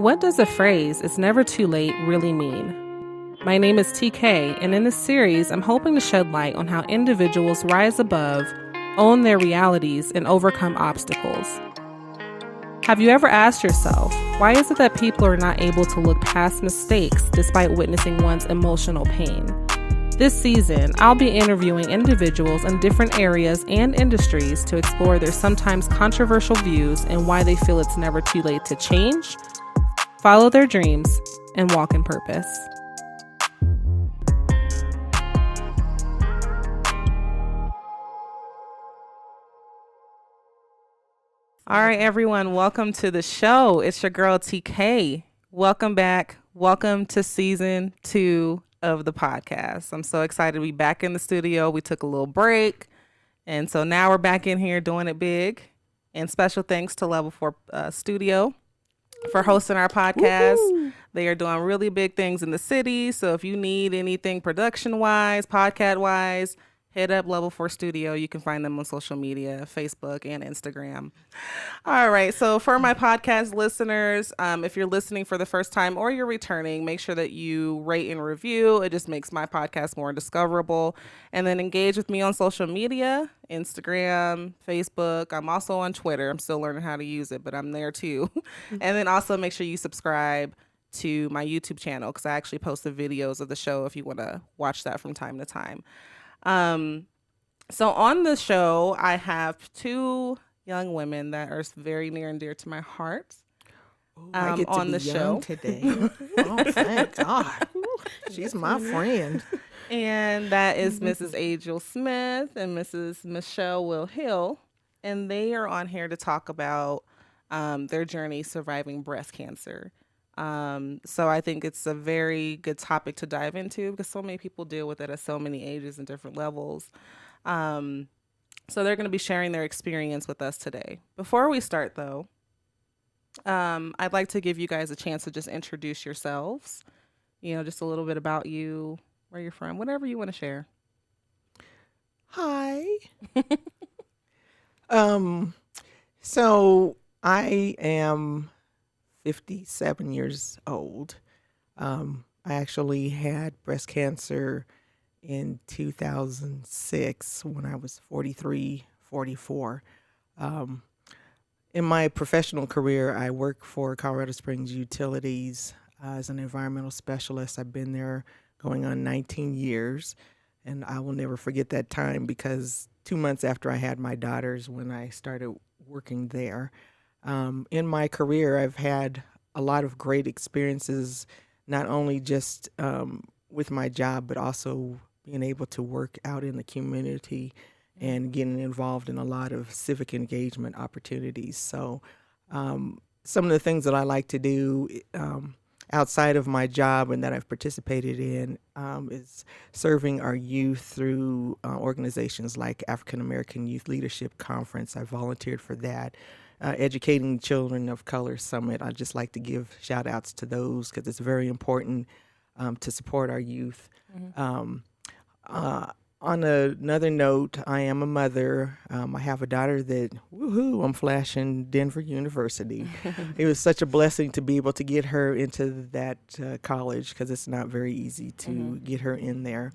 What does the phrase, "it's never too late," really mean? My name is TK, and in this series, I'm hoping to shed light on how individuals rise above, own their realities, and overcome obstacles. Have you ever asked yourself, why is it that people are not able to look past mistakes despite witnessing one's emotional pain? This season, I'll be interviewing individuals in different areas and industries to explore their sometimes controversial views and why they feel it's never too late to change, follow their dreams, and walk in purpose. All right, everyone, welcome to the show. It's your girl, TK. Welcome back. Welcome to season 2 of the podcast. I'm so excited to be back in the studio. We took a little break, and so now we're back in here doing it big. And special thanks to Level 4 Studio for hosting our podcast. Woo-hoo. They are doing really big things in the city. So if you need anything production-wise, podcast-wise, hit up Level 4 Studio. You can find them on social media, Facebook and Instagram. All right. So for my podcast listeners, if you're listening for the first time or you're returning, make sure that you rate and review. It just makes my podcast more discoverable. And then engage with me on social media, Instagram, Facebook. I'm also on Twitter. I'm still learning how to use it, but I'm there too. And then also make sure you subscribe to my YouTube channel because I actually post the videos of the show if you want to watch that from time to time. So on the show, I have 2 young women that are very near and dear to my heart. I get to on be the show today. Oh, thank God. She's my friend. And that is Mrs. Angel Smith and Mrs. Michelle Will Hill. And they are on here to talk about their journey surviving breast cancer. So I think it's a very good topic to dive into because so many people deal with it at so many ages and different levels. So they're going to be sharing their experience with us today. Before we start, though, I'd like to give you guys a chance to just introduce yourselves, just a little bit about you, where you're from, whatever you want to share. Hi. So I am 57 years old. I actually had breast cancer in 2006 when I was 43, 44. In my professional career, I work for Colorado Springs Utilities as an environmental specialist. I've been there going on 19 years, and I will never forget that time because 2 months after I had my daughters when I started working there. In my career, I've had a lot of great experiences, not only just with my job, but also being able to work out in the community and getting involved in a lot of civic engagement opportunities. So some of the things that I like to do outside of my job and that I've participated in is serving our youth through organizations like African American Youth Leadership Conference. I volunteered for that. Educating Children of Color Summit. I just like to give shout outs to those because it's very important to support our youth. Mm-hmm. On another note, I am a mother. I have a daughter that, I'm flashing Denver University. It was such a blessing to be able to get her into that college because it's not very easy to get her in there.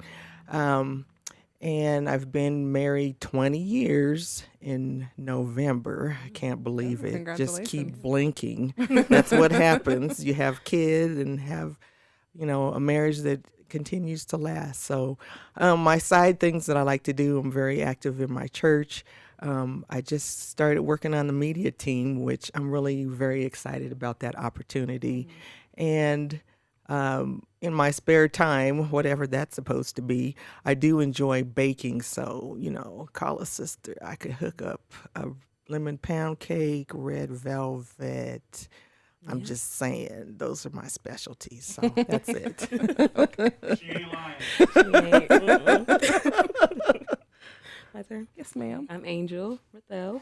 And I've been married 20 years in November. I can't believe it. Just keep blinking. That's what happens. You have kids and have, a marriage that continues to last. So my side things that I like to do, I'm very active in my church. I just started working on the media team, which I'm really very excited about that opportunity. And in my spare time, whatever that's supposed to be, I do enjoy baking. So, call a sister. I could hook up a lemon pound cake, red velvet. I'm just saying, those are my specialties. So that's it. She ain't lying. My turn. Yes, ma'am. I'm Angel Rathell.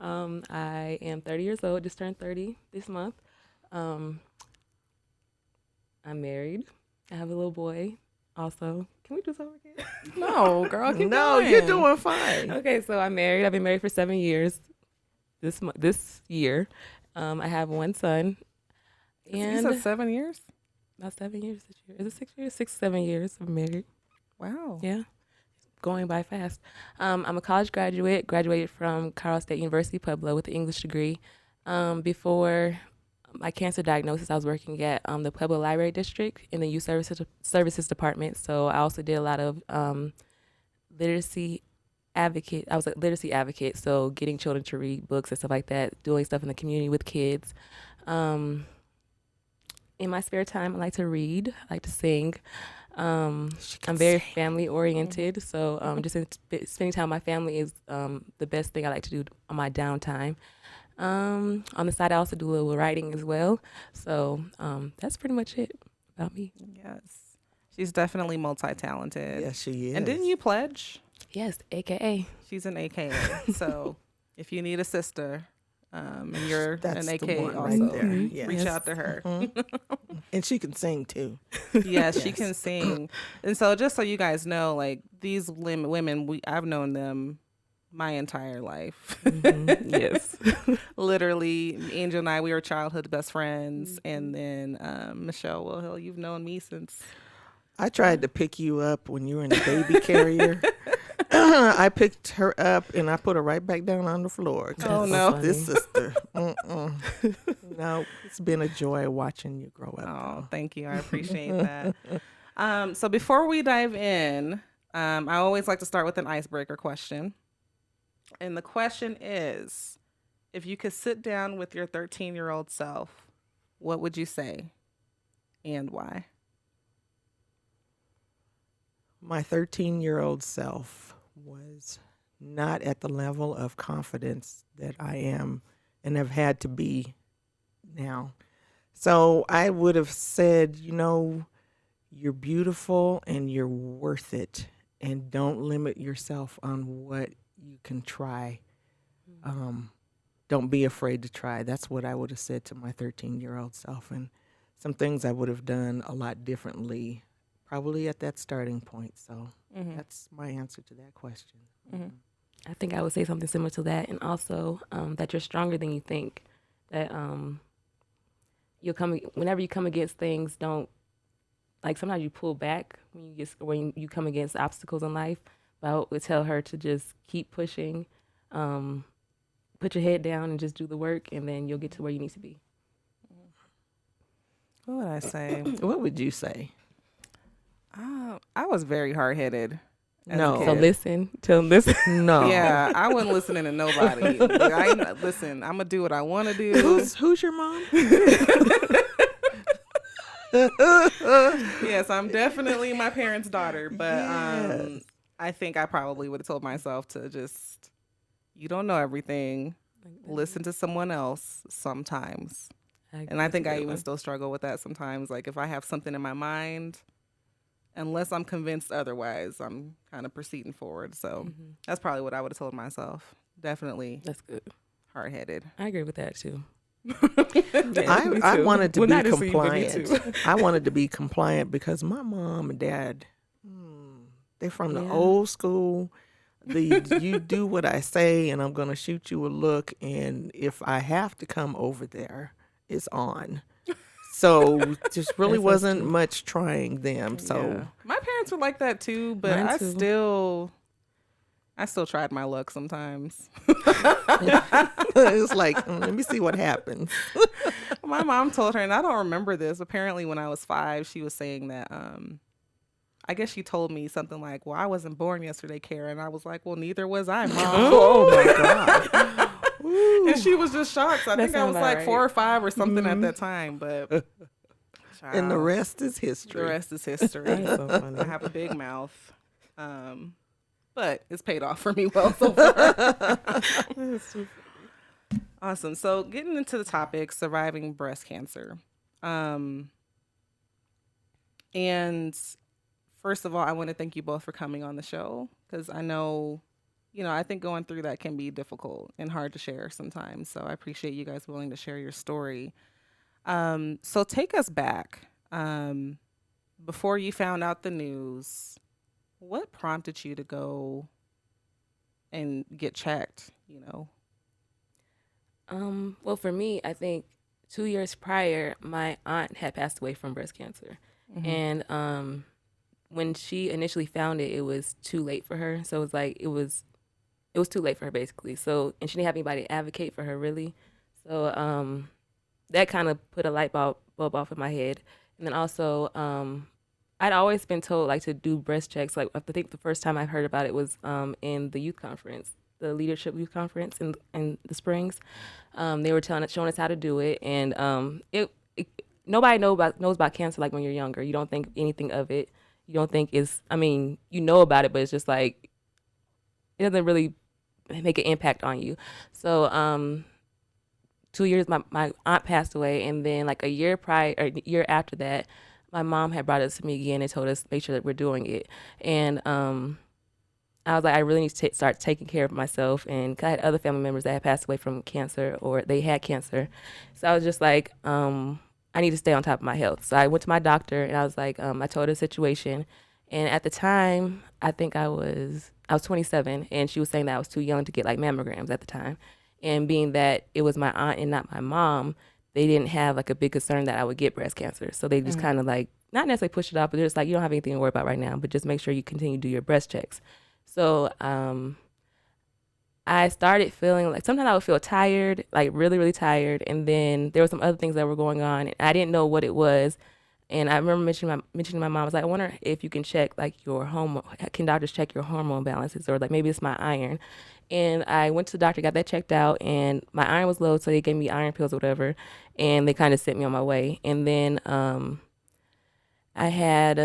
I am 30 years old, just turned 30 this month. I'm married. I have a little boy also. Can we do something again? No, girl, keep No, going. you're doing fine. Okay, so I'm married. I've been married for 7 years this year. I have one son. You said And 7 years? about 7 years this year. Is it 6 years? 7 years I'm married. Wow. Yeah. Going by fast. I'm a college graduate, graduated from Colorado State University, Pueblo, with an English degree. Before my cancer diagnosis, I was working at the Pueblo Library District in the Youth Services Department. So I also did a lot of literacy advocate. I was a literacy advocate, so getting children to read books and stuff like that, doing stuff in the community with kids. In my spare time, I like to read, I like to sing. I'm very family oriented, so spending time with my family is the best thing I like to do on my downtime. On the side, I also do a little writing as well. So that's pretty much it about me. Yes. She's definitely multi-talented. Yes, she is. And didn't you pledge? Yes, AKA. She's an AKA. So if you need a sister, and you're That's an the AKA one also, right there. Yes. reach out to her. And she can sing too. Yes, she Yes. can sing. And so just so you guys know, like these women, I've known them my entire life. Yes. Literally, Angel and I, we were childhood best friends. And then Michelle Wilhill, you've known me since. I tried to pick you up when you were in the baby carrier. I picked her up and I put her right back down on the floor. Oh, no. This sister. No, it's been a joy watching you grow up. Oh, thank you. I appreciate that. So before we dive in, I always like to start with an icebreaker question. And the question is, if you could sit down with your 13-year-old self, what would you say and why? My 13-year-old self was not at the level of confidence that I am and have had to be now. So I would have said, you're beautiful and you're worth it, and don't limit yourself on what you can try. Don't be afraid to try. That's what I would have said to my 13-year-old self, and some things I would have done a lot differently probably at that starting point. So that's my answer to that question. I think I would say something similar to that, and also that you're stronger than you think. That whenever you come against things, don't sometimes you pull back when you come against obstacles in life. But I would tell her to just keep pushing, put your head down, and just do the work, and then you'll get to where you need to be. What would I say? What would you say? I was very hard-headed. No. So listen. No. Yeah, I wasn't listening to nobody. Listen, I'm going to do what I want to do. Who's your mom? Yes, I'm definitely my parents' daughter. But Yes. I think I probably would have told myself to just, you don't know everything. Listen to someone else sometimes. And I think I even still struggle with that sometimes. Like if I have something in my mind, unless I'm convinced otherwise, I'm kind of proceeding forward. So that's probably what I would have told myself. Definitely That's good. hard-headed. I agree with that too. I wanted to Well, be not just you, but me compliant. I wanted to be compliant because my mom and dad, they're from the old school. You do what I say, and I'm going to shoot you a look. And if I have to come over there, it's on. So just really wasn't much trying them. So Yeah. My parents were like that too, but Mine I too. still tried my luck sometimes. it's like, let me see what happens. My mom told her, and I don't remember this. Apparently, when I was 5, she was saying that. I guess she told me something like, "Well, I wasn't born yesterday, Kara," and I was like, "Well, neither was I, Mom." Oh my God. And she was just shocked. I think I was sounds like right. 4 or 5 or something at that time, but. And the Child, rest is the history. rest is history. That's so funny. I have a big mouth, but it's paid off for me well so far. Awesome. So getting into the topic, surviving breast cancer. And first of all, I want to thank you both for coming on the show because I know, I think going through that can be difficult and hard to share sometimes. So I appreciate you guys willing to share your story. So take us back. Before you found out the news, what prompted you to go and get checked, Well, for me, I think 2 years prior, my aunt had passed away from breast cancer. And when she initially found it, it was too late for her. So it was like, it was too late for her basically. So, and she didn't have anybody to advocate for her really. So that kind of put a light bulb off in my head. And then also, I'd always been told like to do breast checks. Like I think the first time I heard about it was in the youth conference, the leadership youth conference in the Springs. They were showing us how to do it, and nobody knows about cancer like when you're younger. You don't think anything of it. You don't think you know about it, but it's just like it doesn't really make an impact on you. So 2 years, my aunt passed away, and then like a year after that, my mom had brought it to me again and told us make sure that we're doing it. And I was like, I really need to start taking care of myself, and 'cause I had other family members that had passed away from cancer or they had cancer. So I was just like, I need to stay on top of my health. So I went to my doctor and I was like, I told her the situation. And at the time, I think I was 27, and she was saying that I was too young to get like mammograms at the time. And being that it was my aunt and not my mom, they didn't have like a big concern that I would get breast cancer. So they just kind of like, not necessarily push it off, but they're just like, you don't have anything to worry about right now, but just make sure you continue to do your breast checks. So I started feeling like sometimes I would feel tired, like really, really tired. And then there were some other things that were going on, and I didn't know what it was. And I remember mentioning to my mom, I was like, I wonder if you can check like your hormone, can doctors check your hormone balances, or like maybe it's my iron. And I went to the doctor, got that checked out, and my iron was low, so they gave me iron pills or whatever, and they kind of sent me on my way. And then I had,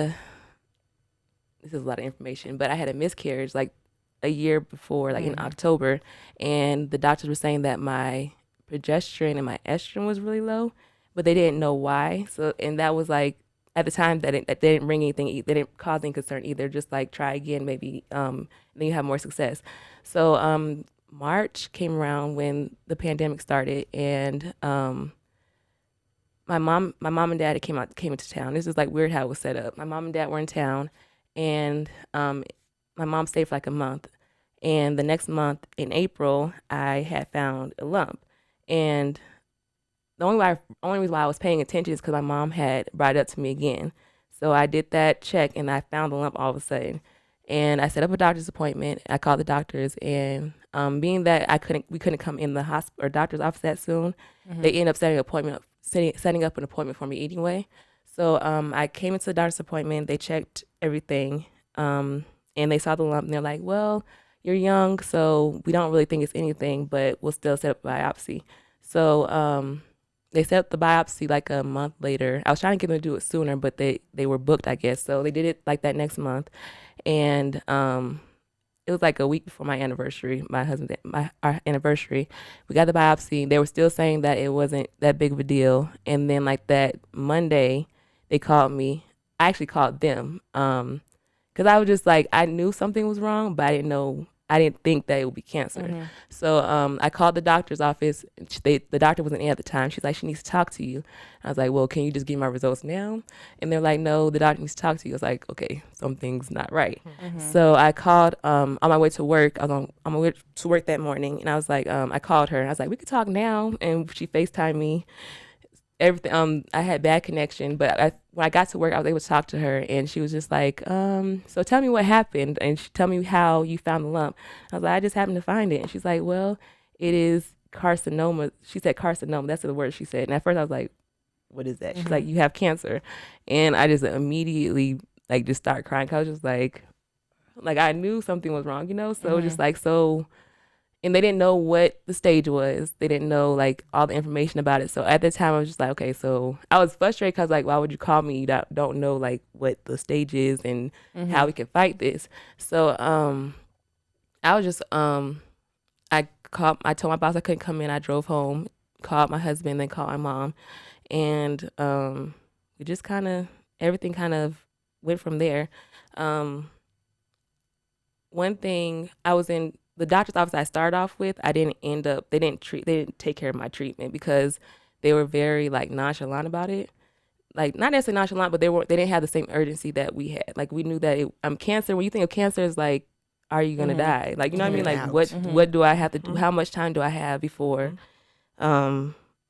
this is a lot of information, but I had a miscarriage like a year before, like in October, and the doctors were saying that my progesterone and my estrogen was really low, but they didn't know why. So, and that was like, at the time, that they didn't bring anything, they didn't cause any concern either, just like try again, maybe, then you have more success. So March came around when the pandemic started, and my mom and dad came into town. This is like weird how it was set up. My mom and dad were in town, and my mom stayed for like a month. And the next month in April, I had found a lump. And the only reason why I was paying attention is because my mom had brought it up to me again. So I did that check, and I found the lump all of a sudden. And I set up a doctor's appointment. I called the doctors, and being that we couldn't come in the hospital or doctor's office that soon, they ended up setting up an appointment for me anyway. So I came into the doctor's appointment. They checked everything, and they saw the lump, and they're like, "Well, you're young, so we don't really think it's anything, but we'll still set up a biopsy." So they set up the biopsy like a month later. I was trying to get them to do it sooner, but they were booked, I guess. So they did it like that next month. And it was like a week before my anniversary, our anniversary. We got the biopsy. They were still saying that it wasn't that big of a deal. And then like that Monday, they called me. I actually called them because I was just like, I knew something was wrong, but I didn't think that it would be cancer. So I called the doctor's office. The doctor wasn't in at the time. She's like, she needs to talk to you. I was like, well, can you just give me my results now? And they're like, no, the doctor needs to talk to you. I was like, okay, something's not right. So I called on my way to work. I was on my way to work that morning, and I was like, I called her, and I was like, we could talk now. And she FaceTimed me. Everything. I had bad connection, but when I got to work, I was able to talk to her, and she was just like, so tell me what happened, and tell me how you found the lump. I was like, I just happened to find it. And she's like, well, it is carcinoma. She said carcinoma. That's the word she said. And at first I was like, what is that? She's like, you have cancer. And I just immediately like just started crying. 'Cause I was just like I knew something was wrong, So just like, so. And they didn't know what the stage was. They didn't know like all the information about it. So at the time I was just like, okay, so I was frustrated because like, why would you call me? You don't know like what the stage is and how we can fight this. So I was just I told my boss I couldn't come in. I drove home, called my husband, then called my mom, and we just everything kind of went from there. One thing, I was in the doctor's office I started off with, they didn't take care of my treatment because they were very like nonchalant about it. Like not necessarily nonchalant, but they didn't have the same urgency that we had. Like we knew that cancer, when you think of cancer, is like, are you gonna die? Like, you know what I mean? Like what do I have to do? How much time do I have before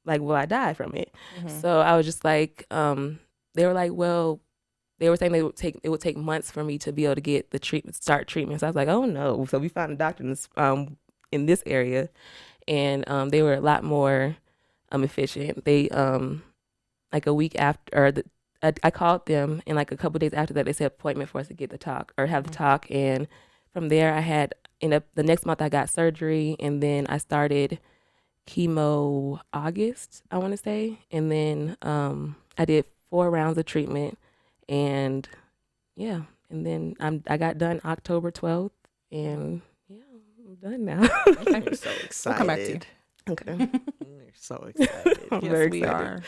like, will I die from it? So I was just like, they were like, well, they were saying it would take months for me to be able to get the start treatment. So I was like, oh no. So we found a doctor in this area, and they were a lot more efficient. They like a week after, I called them, and like a couple of days after that, they set an appointment for us to get the talk or have the talk. And from there, the next month I got surgery, and then I started chemo August, I want to say, and then I did 4 rounds of treatment, and yeah, and then I got done October 12th, and yeah, I'm done now. I'm so excited. We'll come back to you. Okay. We're so excited. I'm Yes, very we excited. are.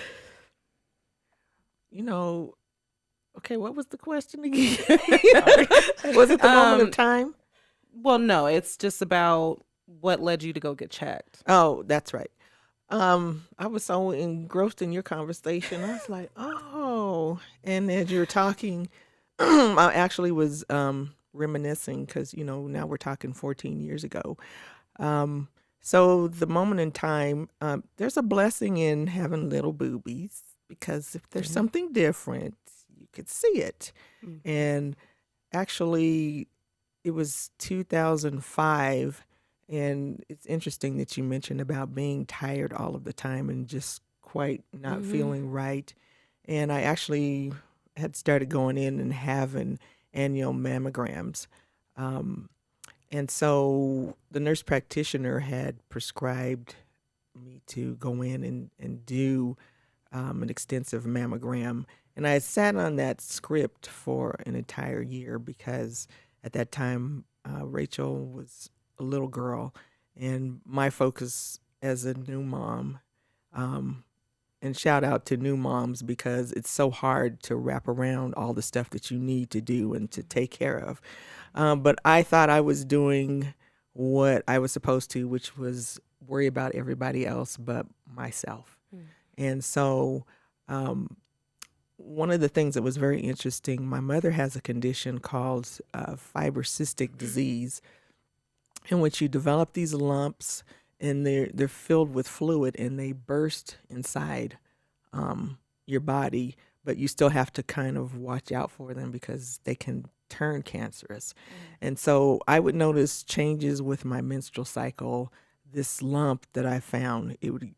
You know, okay, what was the question again? Was it the moment of time? Well, no, it's just about what led you to go get checked. Oh, that's right. I was so engrossed in your conversation. I was like, oh. And as you were talking, I actually was reminiscing because, now we're talking 14 years ago. So the moment in time, there's a blessing in having little boobies, because if there's something different, you could see it. And actually, it was 2005. And it's interesting that you mentioned about being tired all of the time and just quite not feeling right. And I actually had started going in and having annual mammograms. And so the nurse practitioner had prescribed me to go in and do an extensive mammogram. And I had sat on that script for an entire year because at that time, Rachel was a little girl, and my focus as a new mom, and shout out to new moms, because it's so hard to wrap around all the stuff that you need to do and to take care of. But I thought I was doing what I was supposed to, which was worry about everybody else but myself. And so one of the things that was very interesting, my mother has a condition called fibrocystic disease, in which you develop these lumps, and they're filled with fluid, and they burst inside your body, but you still have to kind of watch out for them because they can turn cancerous. And so I would notice changes with my menstrual cycle. This lump that I found, it would,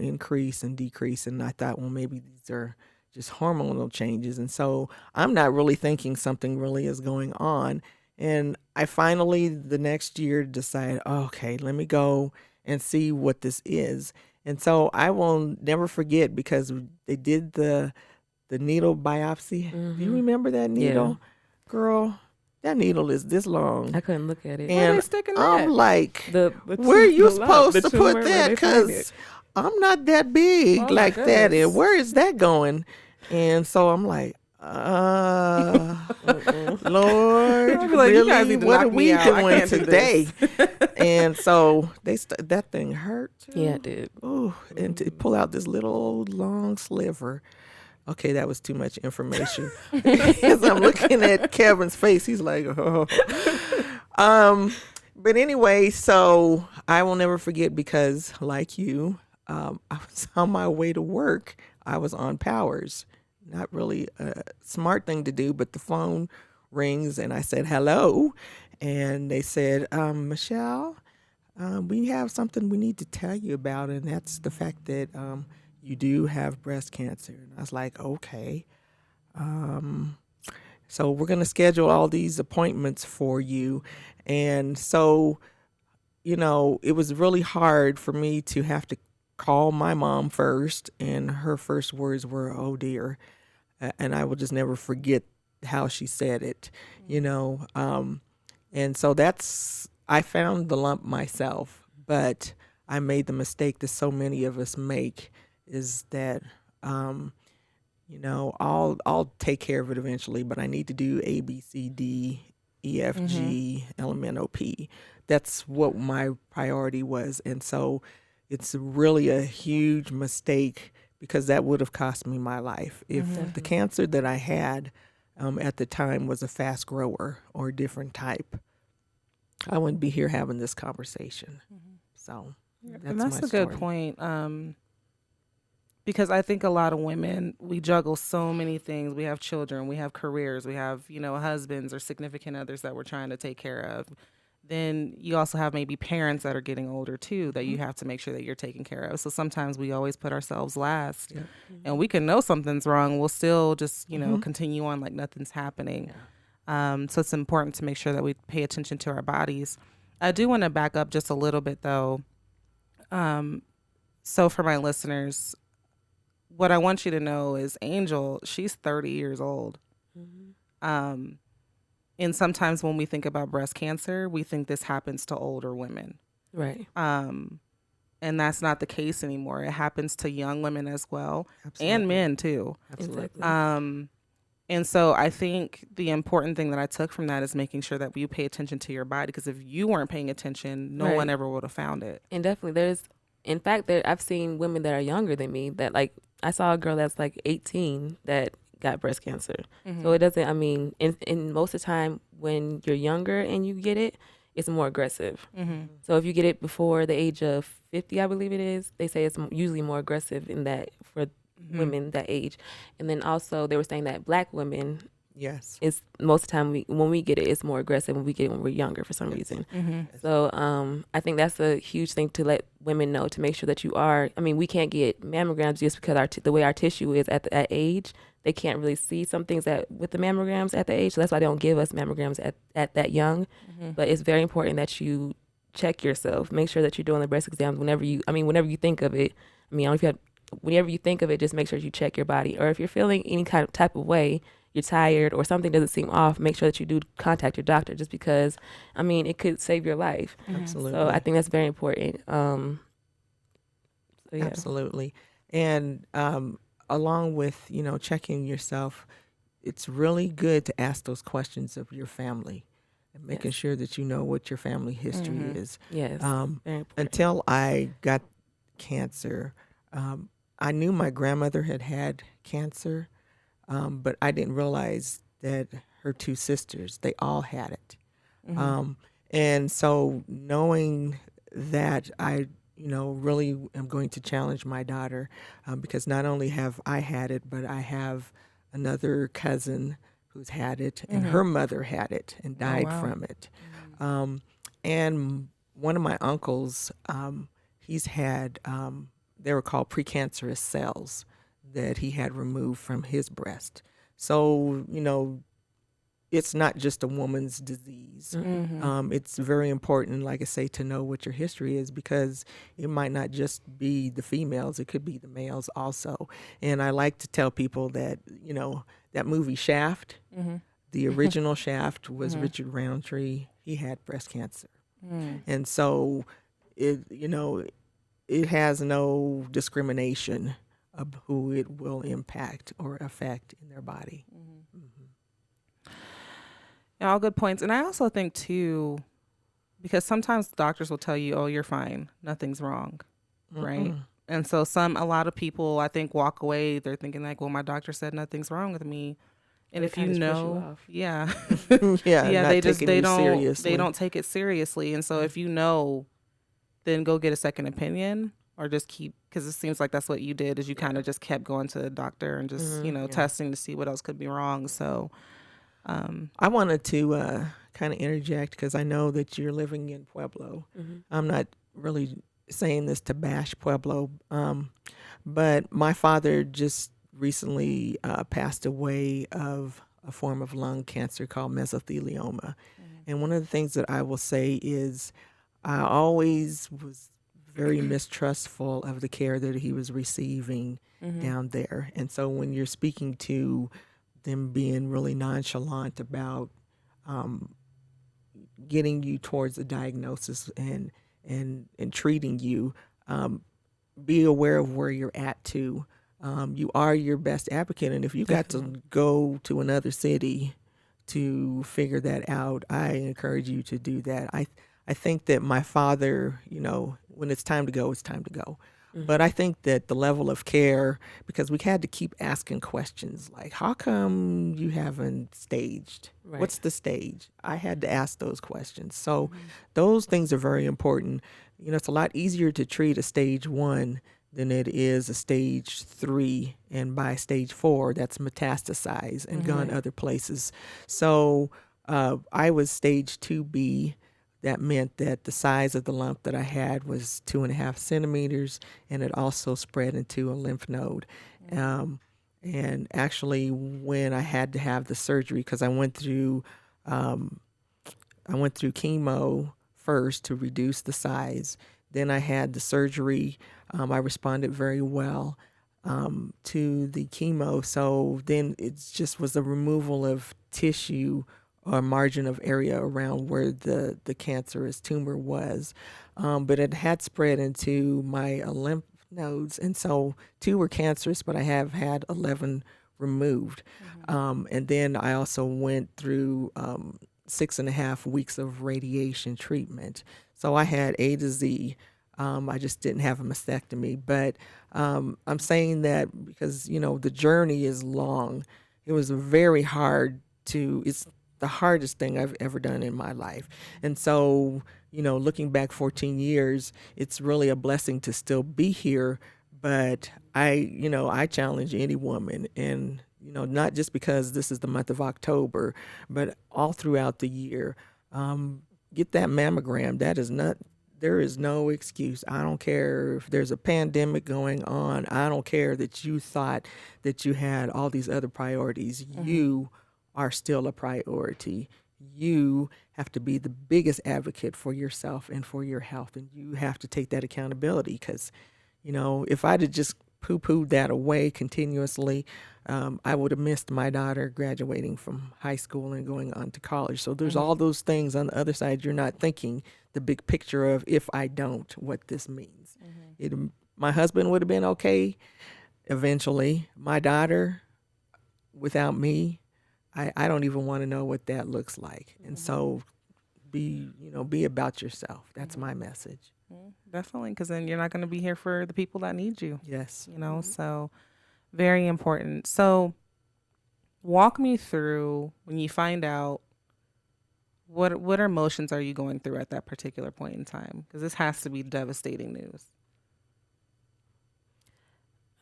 increase and decrease, and I thought, well, maybe these are just hormonal changes. And so I'm not really thinking something really is going on. And I finally, the next year, decided, okay, let me go and see what this is. And so I will never forget, because they did the needle biopsy. Do you remember that needle? Yeah. Girl, that needle is this long. I couldn't look at it. Where And they sticking I'm that? like, Where are you supposed to put that? Because I'm not that big Oh, my like that. goodness. And where is that going? And so I'm like, Lord, I'd be like, you guys really? need to What knock are me we out. I doing can't do today? this. And so that thing hurt too. Yeah, it did. Ooh, and to pull out this little old long sliver. Okay, that was too much information. As I'm looking at Kevin's face, he's like, oh. But anyway, so I will never forget, because like you, I was on my way to work. I was on Powers. Not really a smart thing to do, but the phone rings and I said, hello. And they said, Michelle, we have something we need to tell you about. And that's the fact that you do have breast cancer. And I was like, okay. So we're going to schedule all these appointments for you. And so, it was really hard for me to have to call my mom first. And her first words were, oh dear. And I will just never forget how she said it, And so I found the lump myself, but I made the mistake that so many of us make, is that, I'll take care of it eventually, but I need to do A, B, C, D, E, F, G, L, M, N, O, P. That's what my priority was. And so it's really a huge mistake, because that would have cost me my life. If the cancer that I had at the time was a fast grower or a different type, I wouldn't be here having this conversation. So And that's my a good story. point. Because I think a lot of women, we juggle so many things. We have children, we have careers, we have, husbands or significant others that we're trying to take care of. Then you also have maybe parents that are getting older too that you have to make sure that you're taking care of. So sometimes we always put ourselves last. Yep. And we can know something's wrong. We'll still just, continue on like nothing's happening. So it's important to make sure that we pay attention to our bodies. I do want to back up just a little bit though. So for my listeners, what I want you to know is Angel, she's 30 years old. And sometimes when we think about breast cancer, we think this happens to older women. Right. And that's not the case anymore. It happens to young women as well. Absolutely. And men too. Absolutely. Exactly. And so I think the important thing that I took from that is making sure that you pay attention to your body, because if you weren't paying attention, no one ever would have found it. And definitely in fact, I've seen women that are younger than me that I saw a girl that's like 18 that got breast cancer. So it doesn't, in most of the time when you're younger and you get it, it's more aggressive. So if you get it before the age of 50, I believe it is, they say it's usually more aggressive in that for women that age. And then also they were saying that black women, Yes. it's most of the time when we get it, it's more aggressive when we get it when we're younger for some reason. So I think that's a huge thing to let women know, to make sure that you are. We can't get mammograms just because the way our tissue is at that age. They can't really see some things with the mammograms at the age. So that's why they don't give us mammograms at that young. But it's very important that you check yourself. Make sure that you're doing the breast exams whenever you think of it. I don't know if you whenever you think of it, just make sure you check your body. Or if you're feeling any kind of type of way, you're tired or something doesn't seem off, make sure that you do contact your doctor, just because, it could save your life. Absolutely. So I think that's very important. Yeah. Absolutely. And along with, checking yourself, it's really good to ask those questions of your family and making sure that you know what your family history is. Yes. Very important. Until I got cancer, I knew my grandmother had cancer, but I didn't realize that her two sisters, they all had it. And so knowing that I, really am going to challenge my daughter, because not only have I had it, but I have another cousin who's had it, and her mother had it and died from it. And one of my uncles, he's had, they were called precancerous cells that he had removed from his breast. So, it's not just a woman's disease. It's very important, like I say, to know what your history is, because it might not just be the females, it could be the males also. And I like to tell people that, that movie Shaft, the original Shaft was Richard Roundtree. He had breast cancer. And so it has no discrimination of who it will impact or affect in their body. Yeah, all good points. And I also think too, because sometimes doctors will tell you, oh, you're fine, nothing's wrong, right? And so a lot of people, I think, walk away, they're thinking like, well, my doctor said nothing's wrong with me. And if you know, Yeah, they seriously. don't take it seriously. And so if you know, then go get a second opinion, or just keep, because it seems like that's what you did, is you kind of just kept going to the doctor and just, testing to see what else could be wrong. So I wanted to kind of interject, because I know that you're living in Pueblo. I'm not really saying this to bash Pueblo, but my father just recently passed away of a form of lung cancer called mesothelioma. And one of the things that I will say is I always was very mistrustful of the care that he was receiving down there. And so when you're speaking to them being really nonchalant about getting you towards a diagnosis and treating you, be aware of where you're at too. You are your best advocate, and if you got to go to another city to figure that out, I encourage you to do that. I think that my father, when it's time to go, it's time to go. But I think that the level of care, because we had to keep asking questions like, how come you haven't staged? Right. What's the stage? I had to ask those questions. So those things are very important, it's a lot easier to treat a stage 1 than it is a stage 3. And by stage 4, that's metastasized and gone other places. So I was stage 2B. That meant that the size of the lump that I had was 2.5 centimeters, and it also spread into a lymph node. And actually, when I had to have the surgery, because I went through chemo first to reduce the size. Then I had the surgery. I responded very well to the chemo. So then it just was a removal of tissue or margin of area around where the cancerous tumor was. But it had spread into my lymph nodes. And so 2 were cancerous, but I have had 11 removed. And then I also went through 6.5 weeks of radiation treatment. So I had A to Z. I just didn't have a mastectomy. But I'm saying that because, the journey is long. It was very hard it's the hardest thing I've ever done in my life. And so, looking back 14 years, it's really a blessing to still be here. But I challenge any woman, and not just because this is the month of October, but all throughout the year, get that mammogram. There is no excuse. I don't care if there's a pandemic going on. I don't care that you thought that you had all these other priorities. You are still a priority. You have to be the biggest advocate for yourself and for your health, and you have to take that accountability because, if I'd have just poo-pooed that away continuously, I would have missed my daughter graduating from high school and going on to college. So there's all those things on the other side. You're not thinking the big picture of if I don't, what this means. My husband would have been okay eventually. My daughter, without me, I don't even want to know what that looks like. And so be about yourself. That's my message. Definitely, because then you're not going to be here for the people that need you. Yes. So very important. So walk me through when you find out what emotions are you going through at that particular point in time? Because this has to be devastating news.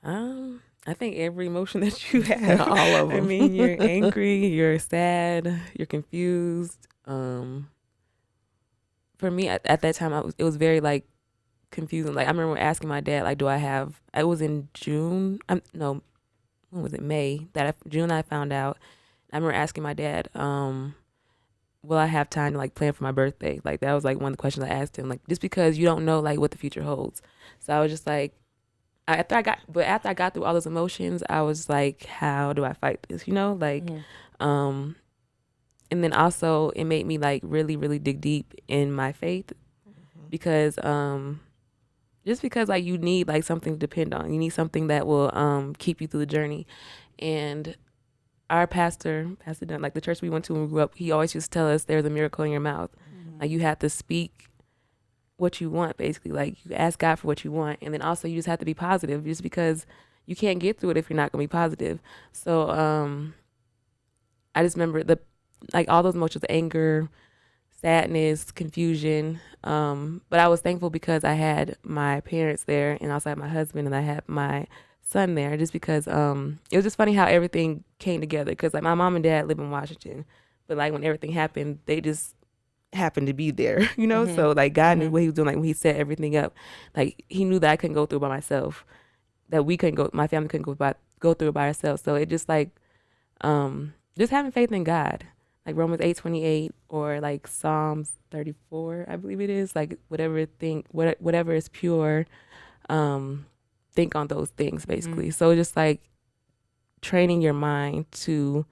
I think every emotion that you have, all of them. I mean, you're angry, you're sad, you're confused. For me, at that time, it was very confusing. I remember asking my dad, it was in June. When was it? May. June I found out. I remember asking my dad, will I have time to plan for my birthday? That was one of the questions I asked him. Just because you don't know what the future holds. So I was just after I got through all those emotions, I was how do I fight this? And then also it made me really, really dig deep in my faith because just because you need something to depend on. You need something that will keep you through the journey. And our Pastor Dunn, the church we went to when we grew up, he always used to tell us there's a miracle in your mouth. You have to speak what you want, basically. You ask God for what you want, and then also you just have to be positive, just because you can't get through it if you're not gonna be positive. So I just remember all those emotions: anger, sadness, confusion. But I was thankful because I had my parents there, and also had my husband, and I had my son there. Just because it was just funny how everything came together. Because my mom and dad live in Washington, but when everything happened, they just happened to be there, So God knew what he was doing. When he set everything up, he knew that I couldn't go through it by myself, that we couldn't go, my family couldn't go through it by ourselves. So it just just having faith in God, Romans 8:28 or Psalms 34, I believe it is, whatever is pure, think on those things, basically. So just training your mind to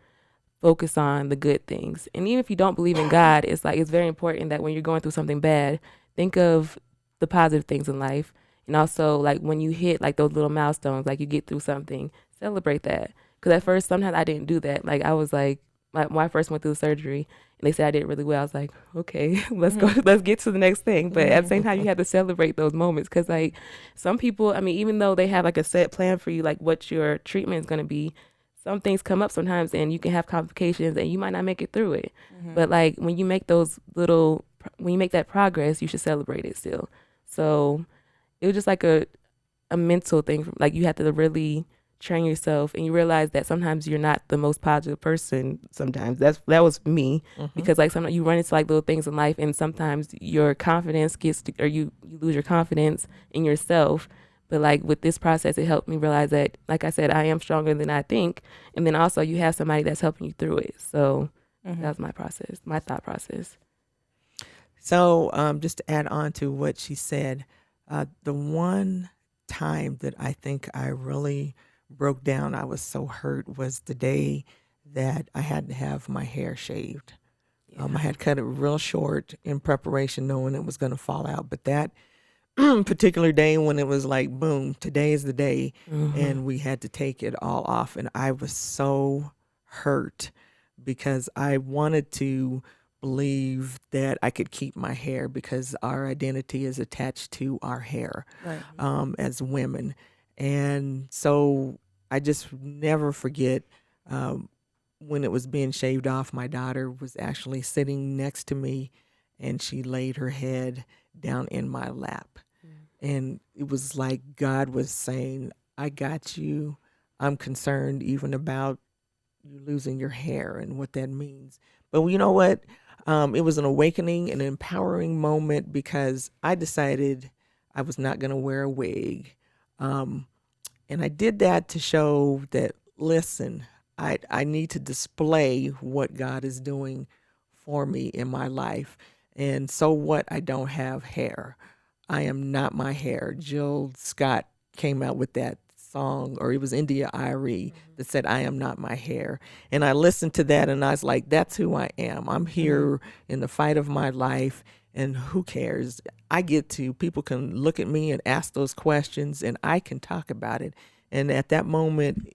focus on the good things. And even if you don't believe in God, it's very important that when you're going through something bad, think of the positive things in life. And also when you hit those little milestones, you get through something, celebrate that. Because at first, sometimes I didn't do that. I was when I first went through the surgery and they said I did really well, I was okay, let's go, let's get to the next thing. But at the same time, you have to celebrate those moments. Because some people, even though they have a set plan for you, what your treatment is going to be, some things come up sometimes and you can have complications and you might not make it through it. But when you make that progress, you should celebrate it still. So it was just like a mental thing. Like you have to really train yourself, and you realize that sometimes you're not the most positive person. Sometimes that was me, because like sometimes you run into like little things in life, and sometimes your confidence or you lose your confidence in yourself. But like with this process, it helped me realize that, like I said, I am stronger than I think, and then also you have somebody that's helping you through it. So that was my process, my thought process. So just to add on to what she said, the one time that I think I really broke down, I was so hurt, was the day that I had to have my hair shaved. I had cut it real short in preparation, knowing it was going to fall out. But that particular day, when it was like, boom, today is the day, and we had to take it all off. And I was so hurt because I wanted to believe that I could keep my hair, because our identity is attached to our hair, right, as women. And so I just never forget when it was being shaved off, my daughter was actually sitting next to me, and she laid her head down in my lap. And it was like God was saying, I got you. I'm concerned even about you losing your hair and what that means. But you know what? It was an awakening, an empowering moment, because I decided I was not going to wear a wig. And I did that to show that, listen, I need to display what God is doing for me in my life. And so what? I don't have hair. I am not my hair. Jill Scott came out with that song, or it was India Irie, that said, I am not my hair. And I listened to that, and I was like, that's who I am. I'm here in the fight of my life, and who cares? People can look at me and ask those questions, and I can talk about it. And at that moment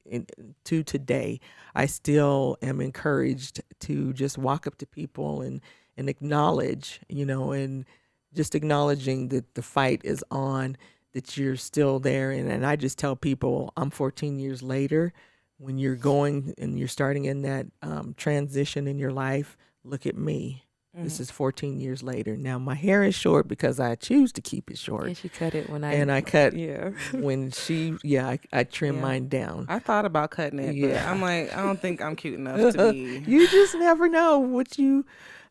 to today, I still am encouraged to just walk up to people and acknowledge, and just acknowledging that the fight is on, that you're still there. And I just tell people, I'm 14 years later. When you're going and you're starting in that transition in your life, look at me. This is 14 years later. Now, my hair is short because I choose to keep it short. And she cut it when I... And I cut when I trimmed mine down. I thought about cutting it, but I'm like, I don't think I'm cute enough to be... You just never know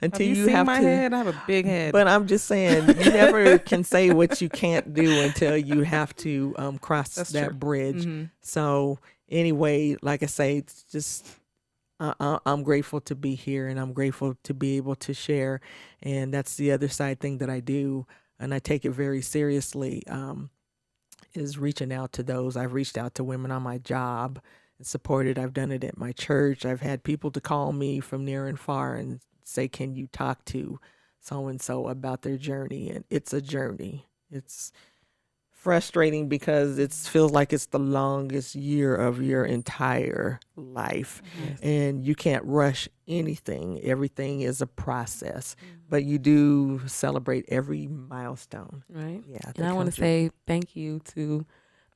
until you have my to. Head? I have a big head. But I'm just saying, you never can say what you can't do until you have to cross that bridge. So anyway, like I say, it's just... I'm grateful to be here, and I'm grateful to be able to share. And that's the other side thing that I do, and I take it very seriously, is reaching out to those. I've reached out to women on my job and supported. I've done it at my church. I've had people to call me from near and far and say, can you talk to so-and-so about their journey? And it's a journey. It's frustrating because it feels like it's the longest year of your entire life. And you can't rush anything. Everything is a process, but you do celebrate every milestone. Right. Yeah. And I want to say thank you to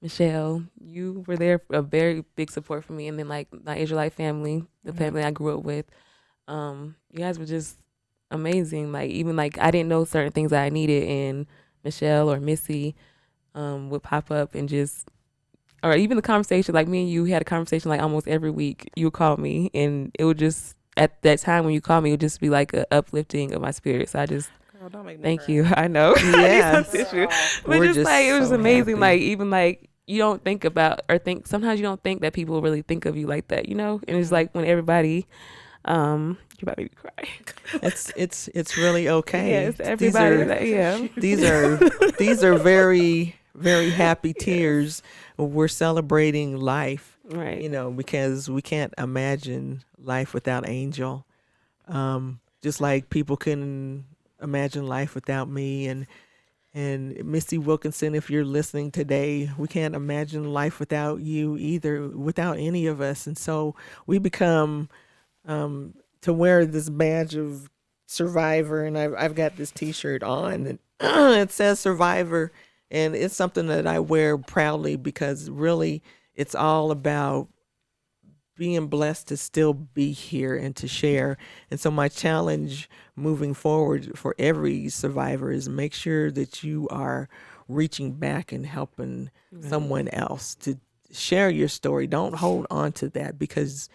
Michelle. You were there for a very big support for me. And then like my Israelite family, the family I grew up with, you guys were just amazing. Like even like I didn't know certain things that I needed, and Michelle or Missy would pop up and just, or even the conversation, like me and you had a conversation like almost every week. You would call me, and it would just, at that time when you call me, it would just be like a uplifting of my spirit. So I just, girl, don't make me thank cry. you. I know. Yeah. But just like, it was so amazing. happy. Like even like you don't think about, or think, sometimes you don't think that people really think of you like that, And it's like when everybody, you about to make me cry. It's really okay. Yes, everybody. These are very, very happy tears. We're celebrating life, Right. Because we can't imagine life without Angel. Just like people couldn't imagine life without me and Missy Wilkinson. If you're listening today, we can't imagine life without you either, without any of us. And so we become to wear this badge of survivor, and I've got this T-shirt on, and it says survivor, and it's something that I wear proudly, because really it's all about being blessed to still be here and to share. And so my challenge moving forward for every survivor is make sure that you are reaching back and helping someone else to share your story. Don't hold on to that, because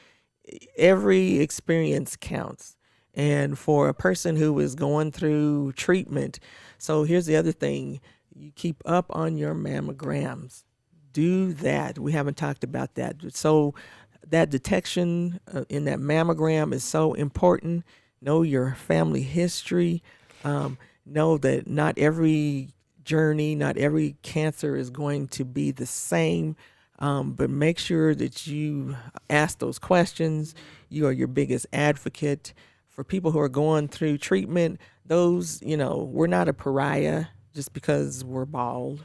every experience counts. And for a person who is going through treatment, so here's the other thing, you keep up on your mammograms. Do that. We haven't talked about that. So that detection in that mammogram is so important. Know your family history. Know that not every journey, not every cancer is going to be the same. But make sure that you ask those questions. You are your biggest advocate. For people who are going through treatment, those, we're not a pariah just because we're bald.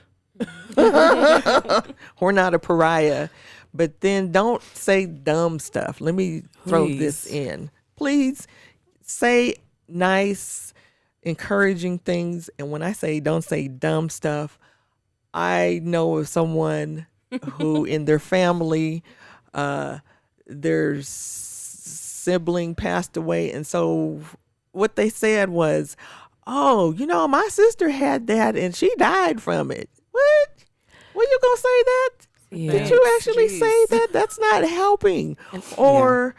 We're not a pariah. But then don't say dumb stuff. Let me throw this in. Please say nice, encouraging things. And when I say don't say dumb stuff, I know of someone who in their family, their sibling passed away. And so what they said was, oh, my sister had that and she died from it. What? Were you going to say that? Yeah. Did you actually say that? That's not helping. Or,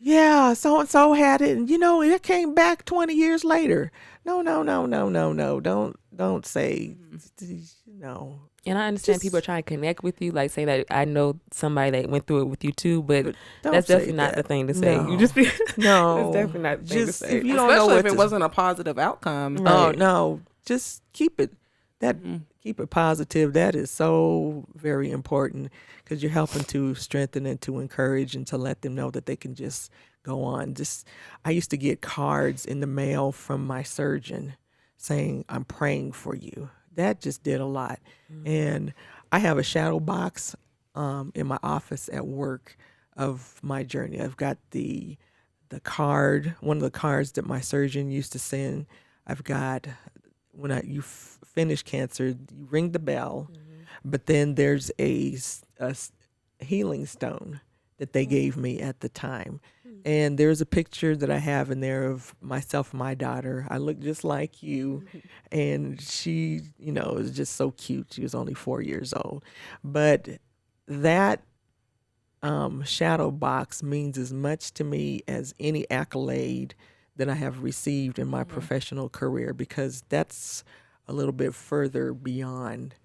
so-and-so had it and, it came back 20 years later. No. Don't say, no. And I understand people are trying to connect with you, like saying that I know somebody that went through it with you too, but that's definitely not the thing to say. No. You just be No. That's definitely not the thing to say. If you don't Especially know if it wasn't a positive outcome. Right. Oh no, just keep it keep it positive. That is so very important, because you're helping to strengthen and to encourage and to let them know that they can just go on. I used to get cards in the mail from my surgeon saying, I'm praying for you. That just did a lot. And I have a shadow box in my office at work of my journey. I've got the card, one of the cards that my surgeon used to send. I've got, when you finish cancer, you ring the bell, but then there's a healing stone that they gave me at the time. And there's a picture that I have in there of myself and my daughter. I look just like you. And she, is just so cute. She was only 4 years old. But that shadow box means as much to me as any accolade that I have received in my professional career, because that's a little bit further beyond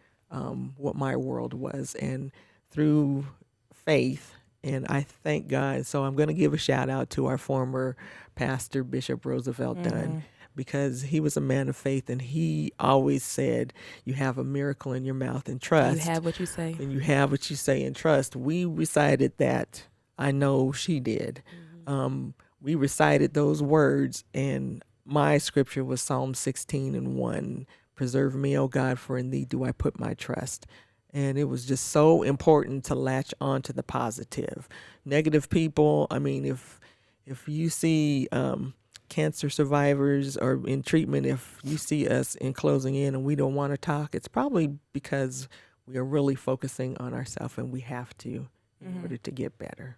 what my world was. And through faith, and I thank God. So I'm going to give a shout out to our former pastor, Bishop Roosevelt Dunn, because he was a man of faith, and he always said, you have a miracle in your mouth and trust. You have what you say. And you have what you say and trust. We recited that. I know she did. We recited those words, and my scripture was Psalm 16:1. Preserve me, O God, for in thee do I put my trust. And it was just so important to latch on to the positive. Negative people, I mean, if you see cancer survivors or in treatment, if you see us in closing in and we don't want to talk, it's probably because we are really focusing on ourselves, and we have to in order to get better.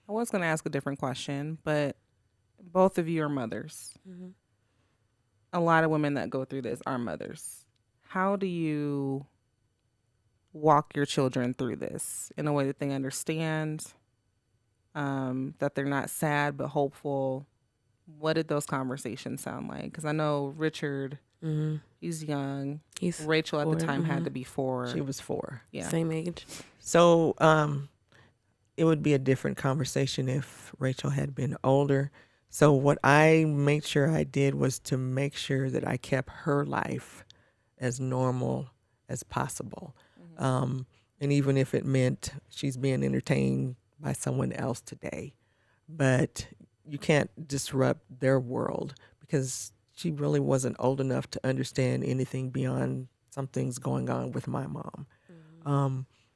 I was going to ask a different question, but both of you are mothers. A lot of women that go through this are mothers. How do you walk your children through this in a way that they understand, that they're not sad but hopeful? What did those conversations sound like? Because I know Richard, he's young. Rachel at the time had to be 4. She was 4. Yeah. Same age. So it would be a different conversation if Rachel had been older. So what I made sure I did was to make sure that I kept her life as normal as possible. And even if it meant she's being entertained by someone else today, but you can't disrupt their world, because she really wasn't old enough to understand anything beyond something's going on with my mom.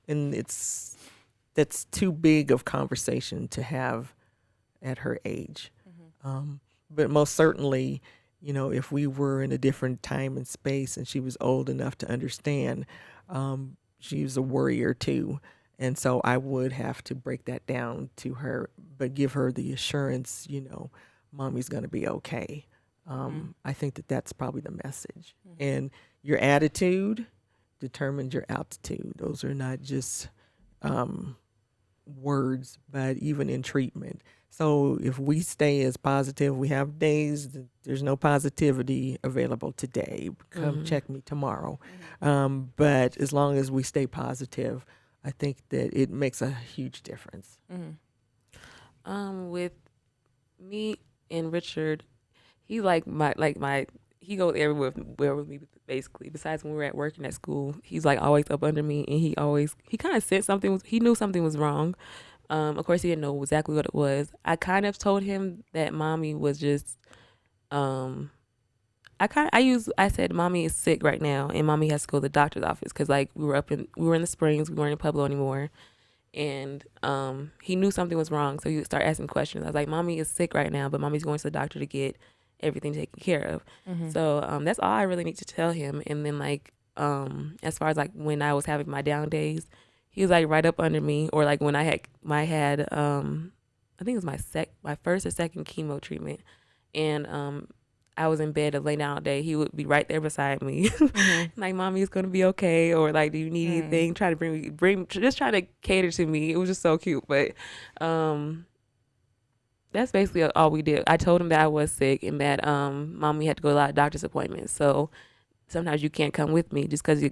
And that's too big of conversation to have at her age. But most certainly, if we were in a different time and space and she was old enough to understand, she was a worrier too. And so I would have to break that down to her, but give her the assurance, mommy's going to be okay. I think that that's probably the message. And your attitude determines your altitude. Those are not just words, but even in treatment. So if we stay as positive, we have days that there's no positivity available today. Come check me tomorrow. But as long as we stay positive, I think that it makes a huge difference. With me and Richard, he he goes everywhere with me basically. Besides when we were at work and at school, he's like always up under me, and he kind of said he knew something was wrong. Of course, he didn't know exactly what it was. I kind of told him that mommy was just, I said mommy is sick right now, and mommy has to go to the doctor's office because like we were in the Springs, we weren't in Pueblo anymore, and he knew something was wrong, so he would start asking questions. I was like, mommy is sick right now, but mommy's going to the doctor to get everything taken care of. So that's all I really need to tell him. And then like as far as like when I was having my down days, he was like right up under me, or like when I had I think it was my first or second chemo treatment, and I was in bed to lay down all day. He would be right there beside me, like, mommy is gonna be okay, or like, do you need anything? Try to just trying to cater to me. It was just so cute. But that's basically all we did. I told him that I was sick and that mommy had to go to a lot of doctor's appointments. So sometimes you can't come with me just because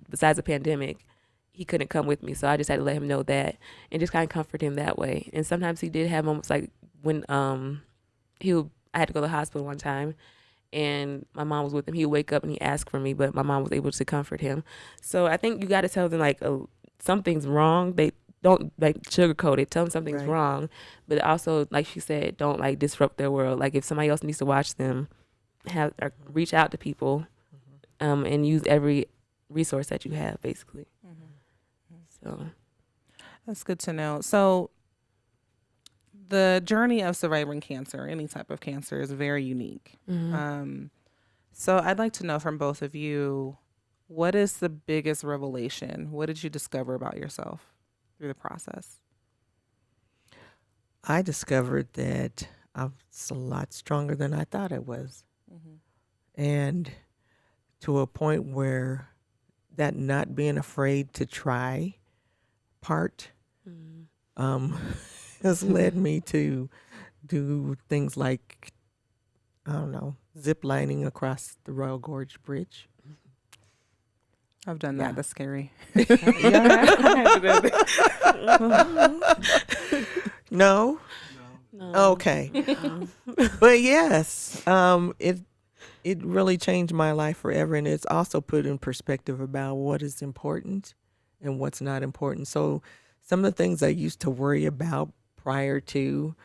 besides the pandemic, he couldn't come with me. So I just had to let him know that and just kind of comfort him that way. And sometimes he did have moments like when I had to go to the hospital one time and my mom was with him. He would wake up and he asked for me, but my mom was able to comfort him. So I think you got to tell them like something's wrong. They don't like sugarcoat it. Tell them something's wrong, but also, like she said, don't like disrupt their world. Like if somebody else needs to watch them, reach out to people, and use every resource that you have, basically. So that's good to know. So the journey of surviving cancer, any type of cancer, is very unique. So I'd like to know from both of you, what is the biggest revelation? What did you discover about yourself through the process? I discovered that I was a lot stronger than I thought I was. And to a point where that not being afraid to try part has led me to do things like, I don't know, zip lining across the Royal Gorge Bridge. I've done that. That's scary. No? Okay. But yes, it really changed my life forever, and it's also put in perspective about what is important and what's not important. So some of the things I used to worry about prior to,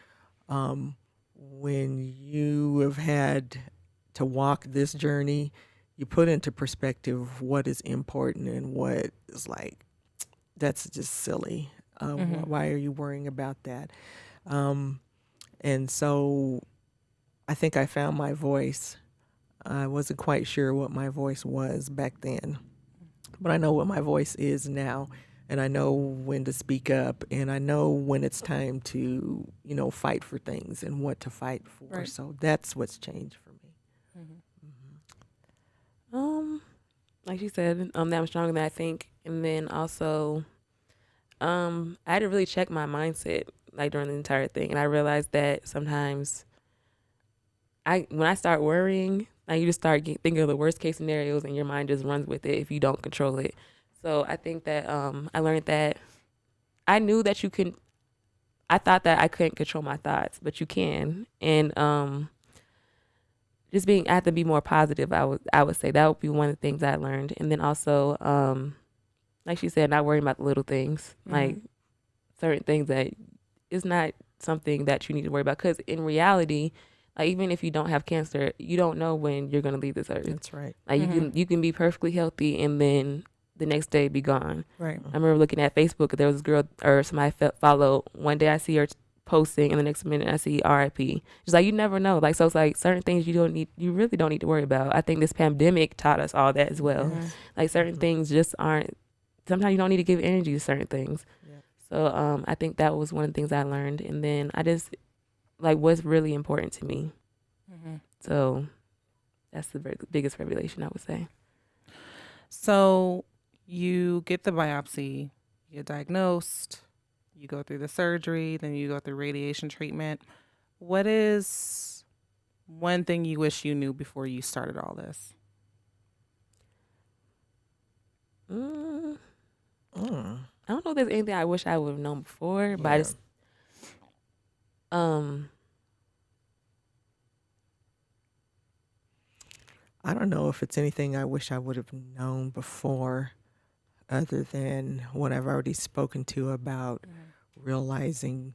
when you have had to walk this journey, you put into perspective what is important and what is like, that's just silly. Why are you worrying about that? And so I think I found my voice. I wasn't quite sure what my voice was back then, but I know what my voice is now, and I know when to speak up, and I know when it's time to, fight for things and what to fight for. Right. So that's what's changed for me. Like she said, that I'm stronger than I think, and then also, I had to really check my mindset like during the entire thing, and I realized that sometimes when I start worrying, like you just start thinking of the worst case scenarios, and your mind just runs with it if you don't control it. So I think that I learned that I knew that you can. I thought that I couldn't control my thoughts, but you can, and I have to be more positive. I would say that would be one of the things I learned, and then also, like she said, not worrying about the little things, like certain things that is not something that you need to worry about, because in reality, like even if you don't have cancer, you don't know when you're gonna leave this earth. That's right. Like you can be perfectly healthy and then the next day be gone. Right. I remember looking at Facebook. There was this girl or somebody I followed. One day I see her posting, and the next minute I see R.I.P. She's like, you never know. Like, so it's like certain things you really don't need to worry about. I think this pandemic taught us all that as well. Like certain things just aren't sometimes you don't need to give energy to certain things. Yeah. So I think that was one of the things I learned. And then I just like what's really important to me. Mm-hmm. So that's the biggest revelation, I would say. So you get the biopsy, you get diagnosed, you go through the surgery, then you go through radiation treatment. What is one thing you wish you knew before you started all this? I don't know if there's anything I wish I would have known before, but I Yeah. just I don't know if it's anything I wish I would have known before, other than what I've already spoken to about realizing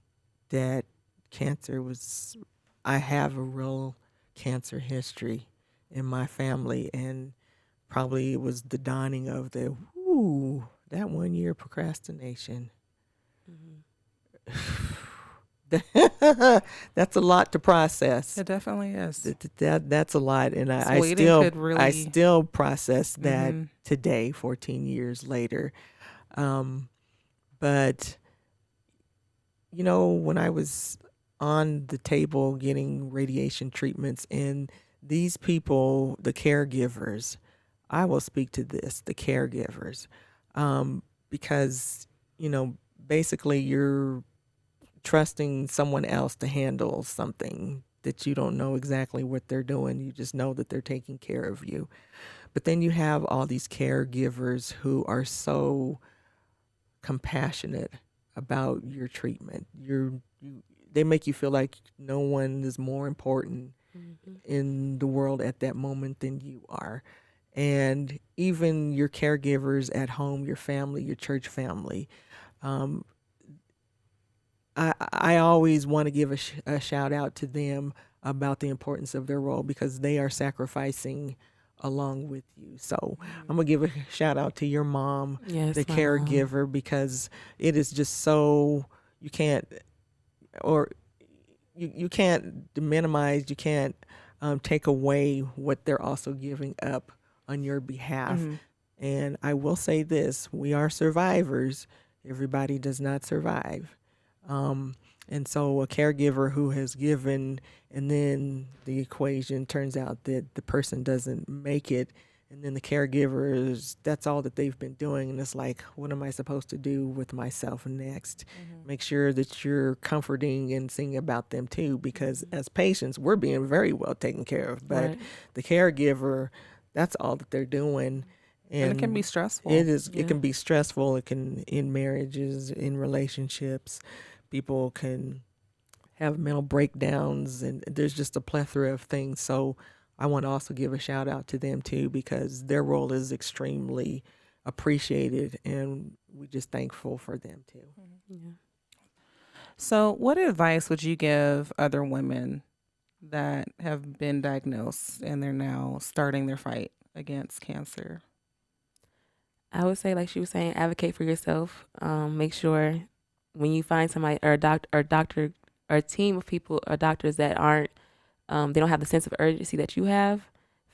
that cancer was, I have a real cancer history in my family, and probably it was the dawning of that 1 year procrastination. That's a lot to process. It definitely is. That's a lot, and I waiting still could really- I still process that Mhm. today, 14 years later. But you know, when I was on the table getting radiation treatments, and these people, the caregivers, I will speak to this, the caregivers, because you know, basically you're trusting someone else to handle something that you don't know exactly what they're doing. You just know that they're taking care of you. But then you have all these caregivers who are so compassionate about your treatment. They make you feel like no one is more important in the world at that moment than you are. And even your caregivers at home, your family, your church family, I always want to give a shout out to them about the importance of their role, because they are sacrificing along with you. So I'm going to give a shout out to your mom, Yes, the my caregiver, because it is just so, you can't, or you can't minimize, you can't take away what they're also giving up on your behalf. And I will say this, we are survivors. Everybody does not survive. And so a caregiver who has given, and then the equation turns out that the person doesn't make it, and then the caregiver is, that's all that they've been doing, and it's like, what am I supposed to do with myself next? Make sure that you're comforting and singing about them too, because as patients, we're being very well taken care of, but Right. the caregiver, that's all that they're doing. And it can be stressful. It is. Yeah. It can be stressful. It can, in marriages, in relationships, people can have mental breakdowns, and there's just a plethora of things. So I want to also give a shout out to them too, because their role is extremely appreciated, and we're just thankful for them too. Yeah. So what advice would you give other women that have been diagnosed and they're now starting their fight against cancer? I would say, like she was saying, advocate for yourself. Make sure when you find somebody or a doctor or a team of people or doctors that aren't, they don't have the sense of urgency that you have,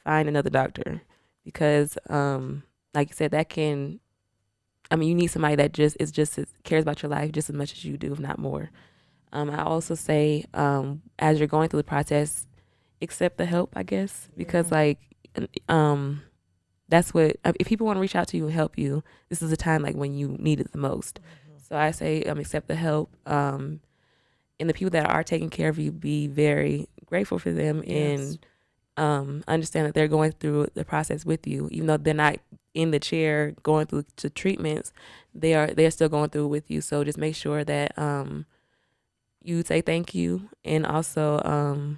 find another doctor, because, like you said, that can, I mean, you need somebody that cares about your life just as much as you do, if not more. I also say, as you're going through the process, accept the help, I guess, because like, that's what, if people want to reach out to you and help you, this is a time like when you need it the most. So I say, accept the help. And the people that are taking care of you, be very grateful for them. Yes. And understand that they're going through the process with you, even though they're not in the chair going through to treatments, they're still going through with you. So just make sure that you say thank you, and also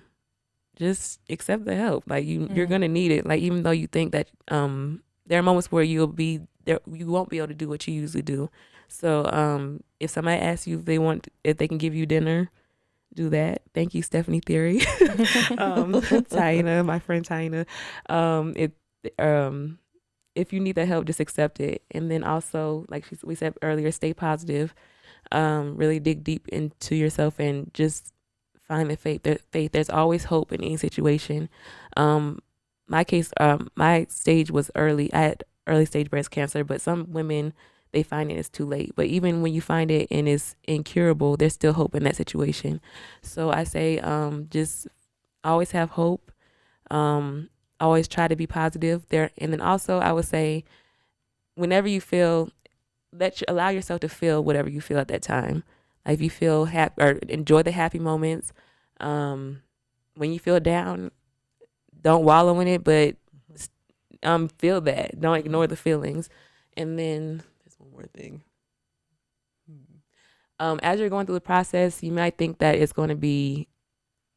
just accept the help. Like you're gonna need it. Like even though you think that there are moments where you won't be able to do what you usually do. So if somebody asks you if they can give you dinner, do that. Thank you, Stephanie Theory. Taina, my friend Taina. If you need that help, just accept it. And then also, like we said earlier, stay positive. Really dig deep into yourself and just find the faith. There's always hope in any situation. My case, my stage was early. I had early stage breast cancer, but some women, they find it, it's too late. But even when you find it and it's incurable, there's still hope in that situation. So I say, just always have hope. Always try to be positive there. And then also I would say, whenever you feel, allow yourself to feel whatever you feel at that time. Like if you feel happy, or enjoy the happy moments. When you feel down, don't wallow in it, but feel that. Don't ignore the feelings. And then there's one more thing. As you're going through the process, you might think that it's going to be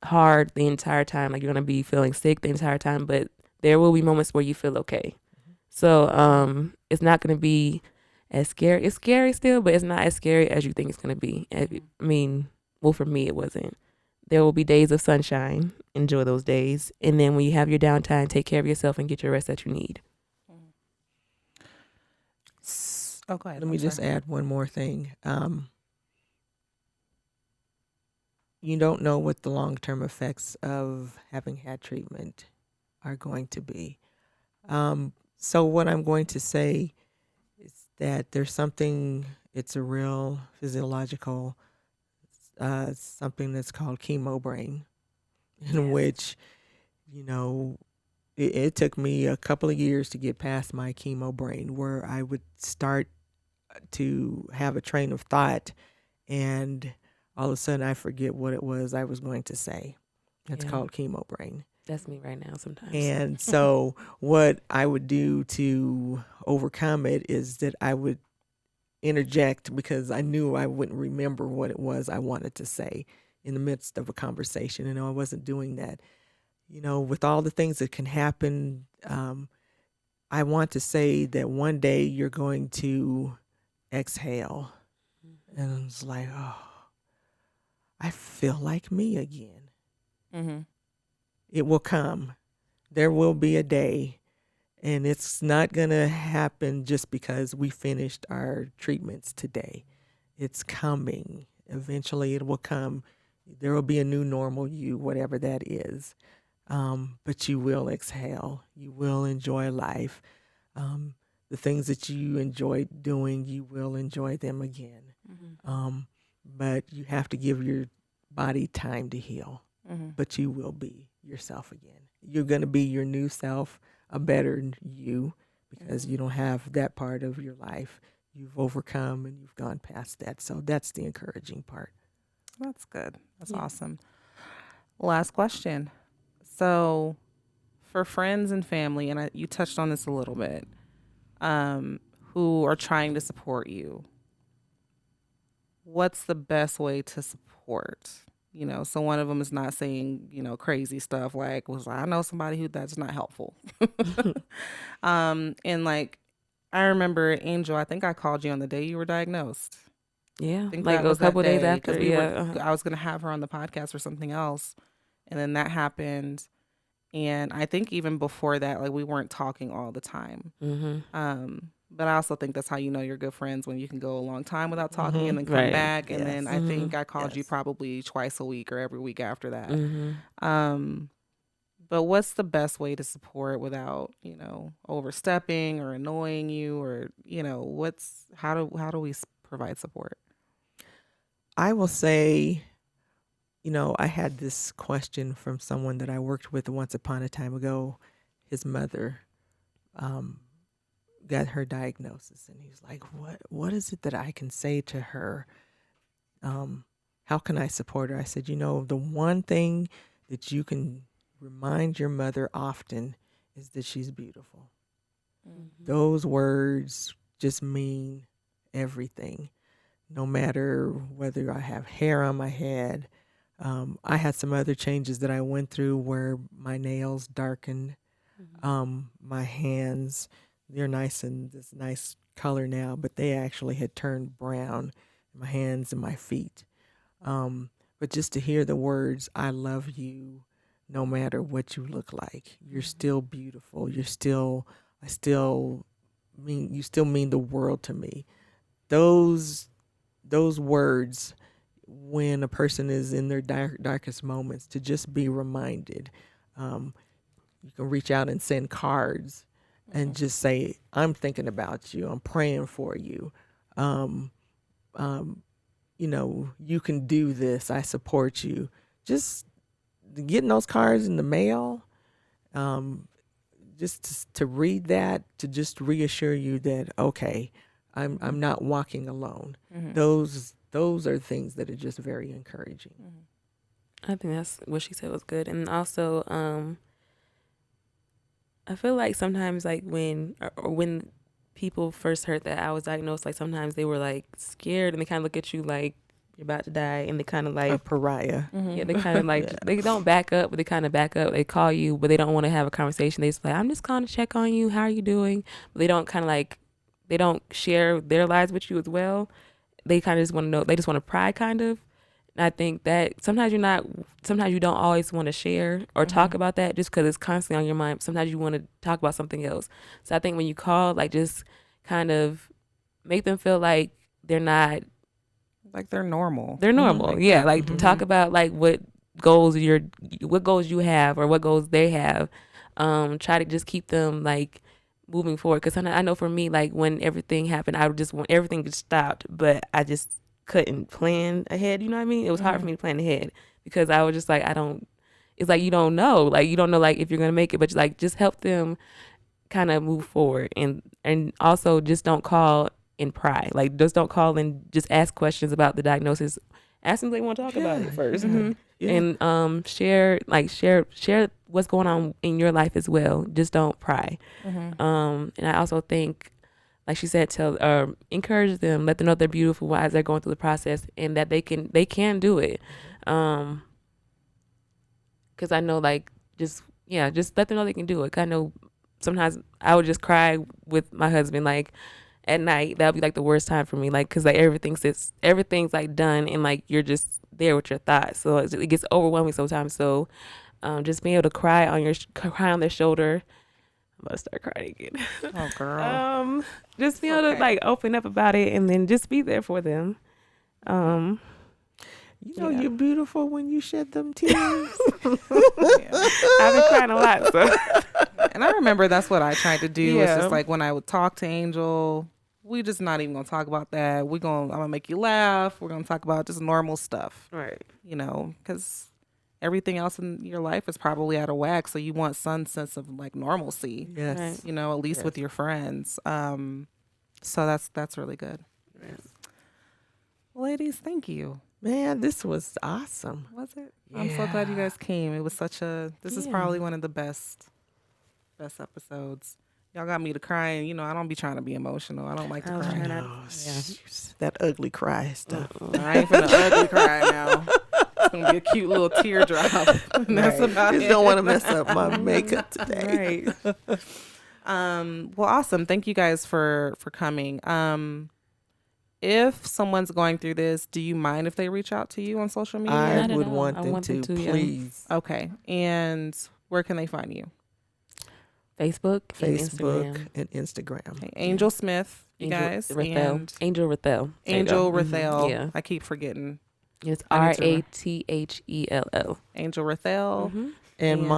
hard the entire time, like you're going to be feeling sick the entire time, but there will be moments where you feel okay. So it's not going to be as scary. It's scary still, but it's not as scary as you think it's going to be. I mean, well, for me, it wasn't. There will be days of sunshine. Enjoy those days. And then when you have your downtime, take care of yourself and get your rest that you need. Oh, go ahead. Let me just add one more thing. You don't know what the long-term effects of having had treatment are going to be. So what I'm going to say is that there's something, it's a real physiological, something that's called chemo brain, in which, you know, it took me a couple of years to get past my chemo brain, where I would start to have a train of thought and all of a sudden I forget what it was I was going to say. That's called chemo brain. That's me right now sometimes. And so what I would do to overcome it is that I would interject, because I knew I wouldn't remember what it was I wanted to say in the midst of a conversation. You know, I wasn't doing that. You know, with all the things that can happen, I want to say that one day you're going to exhale. And it's like, oh, I feel like me again. Mm-hmm. It will come. There will be a day, and it's not going to happen just because we finished our treatments today. It's coming. Eventually it will come. There will be a new normal you, whatever that is. But you will exhale. You will enjoy life. The things that you enjoyed doing, you will enjoy them again. Mm-hmm. But you have to give your body time to heal. Mm-hmm. But you will be yourself again. You're going to be your new self, a better you, because you don't have that part of your life. You've overcome and you've gone past that. So that's the encouraging part. That's good. That's awesome. Last question. So for friends and family, and you touched on this a little bit, who are trying to support you, what's the best way to support? You know, so one of them is not saying, you know, crazy stuff like, I know somebody who that's not helpful. And like, I remember, Angel, I think I called you on the day you were diagnosed. Yeah, I think like a couple days after. I was going to have her on the podcast for something else. And then that happened. And I think even before that, like, we weren't talking all the time. Mm-hmm. But I also think that's how you know you're good friends, when you can go a long time without talking and then come back. And then I think I called you probably twice a week or every week after that. Mm-hmm. But what's the best way to support without, you know, overstepping or annoying you, or, you know, how do we provide support? I will say, you know, I had this question from someone that I worked with once upon a time ago. His mother got her diagnosis, and he's like, what is it that I can say to her? How can I support her? I said, you know, the one thing that you can remind your mother often is that she's beautiful. Mm-hmm. Those words just mean everything. No matter whether I have hair on my head. I had some other changes that I went through where my nails darkened, my hands, they're nice and this nice color now, but they actually had turned brown, my hands and my feet. But just to hear the words, I love you, no matter what you look like, you're still beautiful. You still mean the world to me. Those words, when a person is in their darkest moments, to just be reminded. You can reach out and send cards and just say, I'm thinking about you. I'm praying for you. um, you can do this. I support you. Just getting those cards in the mail, just to read that, to just reassure you that, okay, I'm not walking alone. Mm-hmm. Those are things that are just very encouraging. I think that's what she said was good. And also, I feel like sometimes like when people first heard that I was diagnosed, like sometimes they were like scared and they kind of look at you like you're about to die, and they kind of like A pariah. yeah, they kind of like they don't back up, but they kind of back up. They call you, but they don't want to have a conversation. They just like, I'm just calling to check on you. How are you doing? But they don't kind of like they don't share their lives with you as well. They kind of just want to know. They just want to pry, kind of. And I think that sometimes you don't always want to share or talk about that just because it's constantly on your mind. Sometimes you want to talk about something else. So I think when you call, like just kind of make them feel like they're not. Like they're normal. They're normal. Like Yeah. that. Like talk about like what goals you have or what goals they have. Try to just keep them like moving forward. Cause I know for me, like when everything happened, I would just want everything to stop, but I just couldn't plan ahead. You know what I mean? It was hard for me to plan ahead because I was just like, it's like, you don't know like if you're going to make it, but like just help them kind of move forward. And also just don't call and pry. Like just don't call and just ask questions about the diagnosis. Ask them if they want to talk about it first. Yeah. And share what's going on in your life as well. Just don't pry. And I also think, like she said, encourage them, let them know they're beautiful as they're going through the process, and that they can do it. Because I know, like, just let them know they can do it. 'Cause I know sometimes I would just cry with my husband, like at night. That would be like the worst time for me, like, because like everything's like done, and like you're just there with your thoughts, so it gets overwhelming sometimes. So, just being able to cry on their shoulder. I'm about to start crying again. Oh, girl. Just be able to like open up about it, and then just be there for them. You're beautiful when you shed them tears. I've been crying a lot, so. And I remember that's what I tried to do. It's Yeah. just like when I would talk to Angel, we just not even gonna talk about that. I'm gonna make you laugh. We're gonna talk about just normal stuff, Right. because everything else in your life is probably out of whack. So you want some sense of like normalcy, Yes. Right. at least with your friends. So that's really good. Yes. Ladies, thank you. Man, this was awesome. Was it? I'm so glad you guys came. It was this is probably one of the best episodes. Y'all got me to crying. I don't be trying to be emotional. I don't like to cry. That ugly cry stuff. I ain't finna ugly cry now. It's gonna be a cute little teardrop. And that's about Just it. don't want to mess up my makeup today. Right. Well, awesome. Thank you guys for coming. If someone's going through this, do you mind if they reach out to you on social media? I Not at would all. want I them want them to, to, yeah. please. Okay. And where can they find you? Facebook and Facebook Instagram. and Instagram. Okay. Angel Smith, you guys. Rathell. And Angel Rathell. There you Angel go. Rathell. Yeah. I keep forgetting. It's I need to- Rathell. Angel Rathell. Mm-hmm. And And-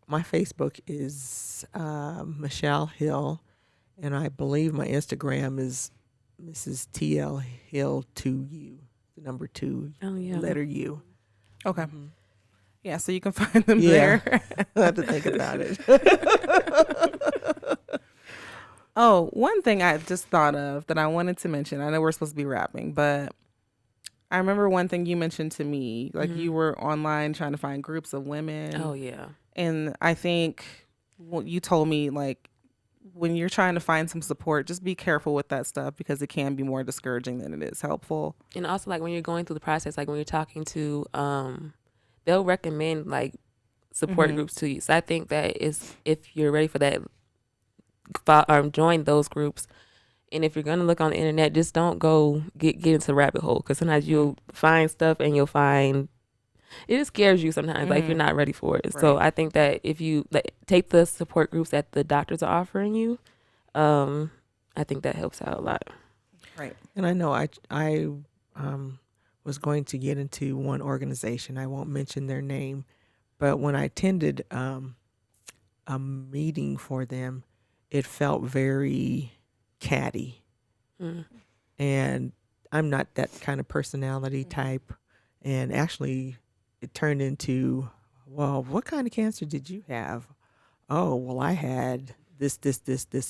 my Facebook is Michelle Hill, and I believe my Instagram is Mrs. TL Hill 2U, the number 2, Oh yeah. letter U. Okay. Mm-hmm. Yeah, so you can find them Yeah. there. I have to think about it. Oh, one thing I just thought of that I wanted to mention. I know we're supposed to be wrapping, but I remember one thing you mentioned to me. Like you were online trying to find groups of women. Oh yeah. And I think what you told me, like, when you're trying to find some support, just be careful with that stuff because it can be more discouraging than it is helpful. And also, like when you're going through the process, like when you're talking to, they'll recommend like support groups to you. So I think that if you're ready for that, join those groups. And if you're gonna look on the internet, just don't go get into the rabbit hole, because sometimes you'll find stuff and you'll find it just scares you sometimes, like you're not ready for it. Right. So I think that if you take the support groups that the doctors are offering you, I think that helps out a lot. Right. And I know I was going to get into one organization. I won't mention their name, but when I attended a meeting for them, it felt very catty. And I'm not that kind of personality type. And actually, it turned into, well, what kind of cancer did you have? Oh, well, I had this,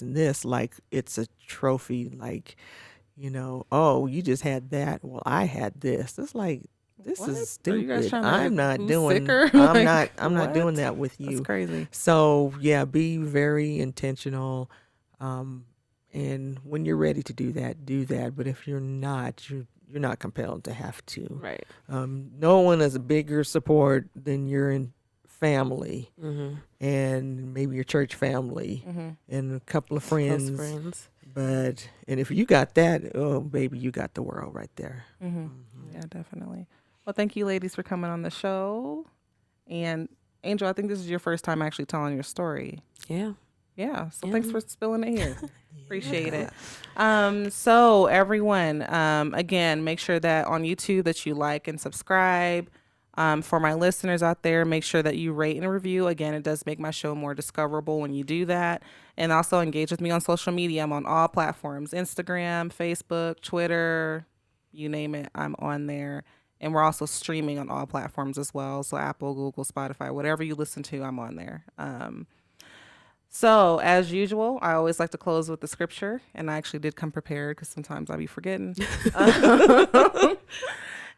and this. Like, it's a trophy. Like, oh, you just had that. Well, I had this. It's like, this What? is Are you guys stupid. trying to I'm not who's doing. sicker? I'm Like, not. I'm not doing what? that with That's you. crazy. So yeah, be very intentional. And when you're ready to do that. But if you're not, you're not compelled to have to. Right. No one is a bigger support than your family, Mm-hmm. and maybe your church family, and a couple of friends. Close friends. And if you got that, oh baby, you got the world right there. Yeah, definitely. Well, thank you, ladies, for coming on the show. And Angel, I think this is your first time actually telling your story. Yeah. Yeah. So Yeah. thanks for spilling it here. Appreciate it. So everyone, again, make sure that on YouTube that you like and subscribe. For my listeners out there, make sure that you rate and review. Again, it does make my show more discoverable when you do that. And also engage with me on social media. I'm on all platforms, Instagram, Facebook, Twitter, you name it, I'm on there. And we're also streaming on all platforms as well. So Apple, Google, Spotify, whatever you listen to, I'm on there. So as usual, I always like to close with the scripture. And I actually did come prepared because sometimes I'll be forgetting.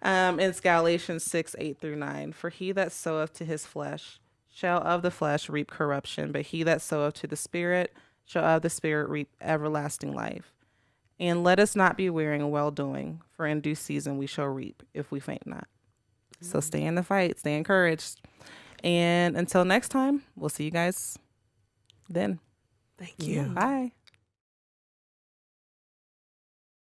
It's Galatians 6:8-9. For he that soweth to his flesh shall of the flesh reap corruption, but he that soweth to the Spirit shall of the Spirit reap everlasting life. And let us not be weary in well-doing, for in due season we shall reap if we faint not. So stay in the fight, stay encouraged. And until next time, we'll see you guys then. Thank you. Bye.